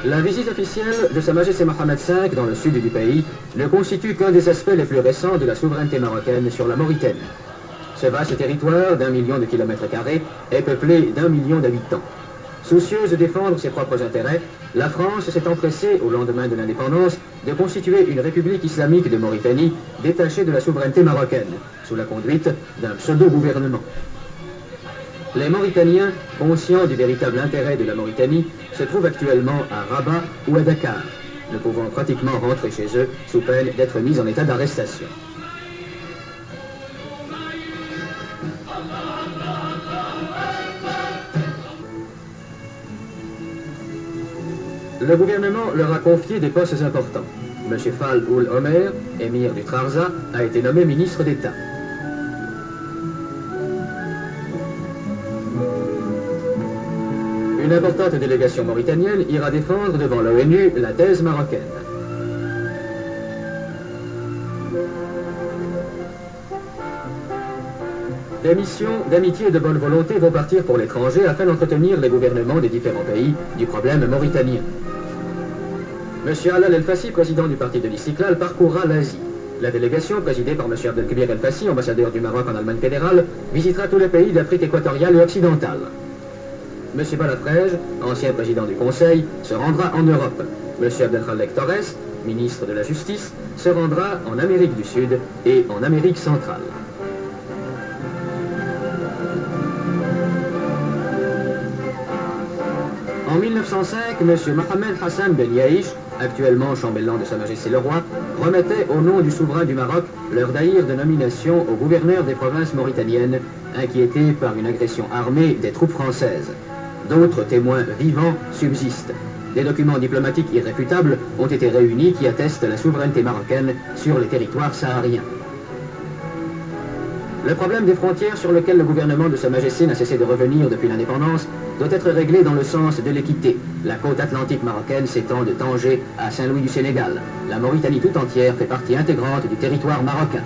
La visite officielle de Sa Majesté Mohamed V dans le sud du pays ne constitue qu'un des aspects les plus récents de la souveraineté marocaine sur la Mauritanie. Ce vaste territoire d'1 million de kilomètres carrés est peuplé d'1 million d'habitants. Soucieuse de défendre ses propres intérêts, la France s'est empressée, au lendemain de l'indépendance, de constituer une république islamique de Mauritanie détachée de la souveraineté marocaine, sous la conduite d'un pseudo-gouvernement. Les Mauritaniens, conscients du véritable intérêt de la Mauritanie, se trouvent actuellement à Rabat ou à Dakar, ne pouvant pratiquement rentrer chez eux sous peine d'être mis en état d'arrestation. Le gouvernement leur a confié des postes importants. M. Fall Oul Omer, émir du Trarza, a été nommé ministre d'État. Une importante délégation mauritanienne ira défendre devant l'ONU la thèse marocaine. Des missions d'amitié et de bonne volonté vont partir pour l'étranger afin d'entretenir les gouvernements des différents pays du problème mauritanien. M. Alal El-Fassi, président du parti de l'Istiklal, parcourra l'Asie. La délégation, présidée par M. Abdelkebir El-Fassi, ambassadeur du Maroc en Allemagne fédérale, visitera tous les pays d'Afrique équatoriale et occidentale. M. Balafrège, ancien président du Conseil, se rendra en Europe. M. Abdelkhalek Torres, ministre de la Justice, se rendra en Amérique du Sud et en Amérique centrale. En 1905, M. Mohamed Hassan Ben Yaïch, actuellement chambellan de Sa Majesté le Roi, remettait au nom du souverain du Maroc leur daïr de nomination au gouverneur des provinces mauritaniennes, inquiétés par une agression armée des troupes françaises. D'autres témoins vivants subsistent. Des documents diplomatiques irréfutables ont été réunis qui attestent la souveraineté marocaine sur les territoires sahariens. Le problème des frontières sur lequel le gouvernement de Sa Majesté n'a cessé de revenir depuis l'indépendance doit être réglé dans le sens de l'équité. La côte atlantique marocaine s'étend de Tanger à Saint-Louis du Sénégal. La Mauritanie tout entière fait partie intégrante du territoire marocain.